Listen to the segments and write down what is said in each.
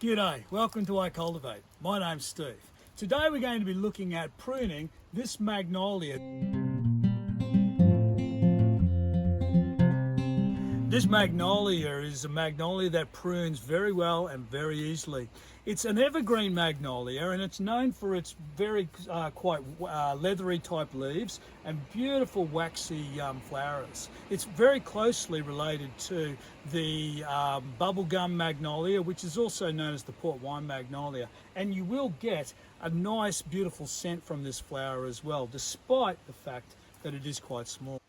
G'day, welcome to iCULTIVATE. My name's Steve. Today we're going to be looking at pruning this magnolia. This magnolia is a magnolia that prunes very well and very easily. It's an evergreen magnolia and it's known for its very quite leathery type leaves and beautiful waxy flowers. It's very closely related to the bubblegum magnolia, which is also known as the port wine magnolia, and you will get a nice beautiful scent from this flower as well, despite the fact that it is quite small.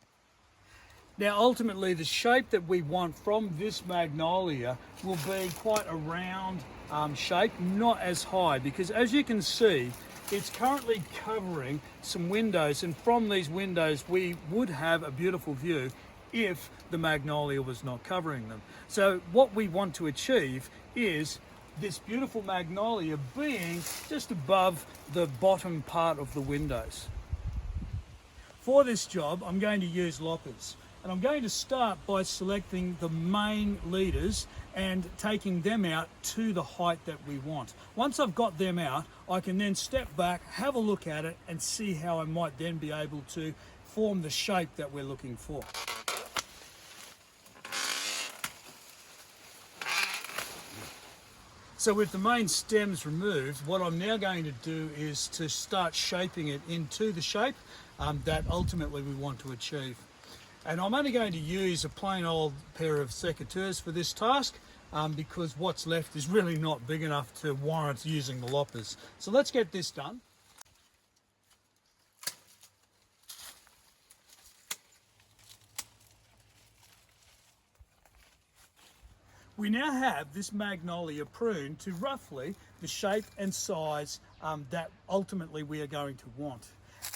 Now ultimately the shape that we want from this magnolia will be quite a round shape, not as high, because as you can see it's currently covering some windows, and from these windows we would have a beautiful view if the magnolia was not covering them. So what we want to achieve is this beautiful magnolia being just above the bottom part of the windows. For this job I'm going to use loppers. And I'm going to start by selecting the main leaders and taking them out to the height that we want. Once I've got them out, I can then step back, have a look at it, and see how I might then be able to form the shape that we're looking for. So with the main stems removed, what I'm now going to do is to start shaping it into the shape that ultimately we want to achieve. And I'm only going to use a plain old pair of secateurs for this task because what's left is really not big enough to warrant using the loppers. So let's get this done. We now have this magnolia pruned to roughly the shape and size that ultimately we are going to want.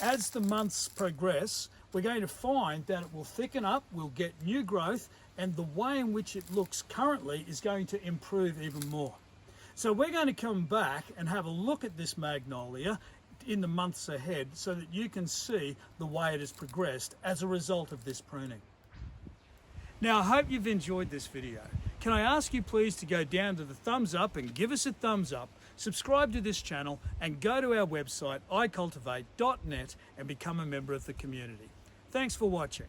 As the months progress, we're going to find that it will thicken up, we'll get new growth, and the way in which it looks currently is going to improve even more. So we're going to come back and have a look at this magnolia in the months ahead so that you can see the way it has progressed as a result of this pruning. Now I hope you've enjoyed this video. Can I ask you please to go down to the thumbs up and give us a thumbs up, subscribe to this channel, and go to our website iCULTIVATE.net and become a member of the community. Thanks for watching.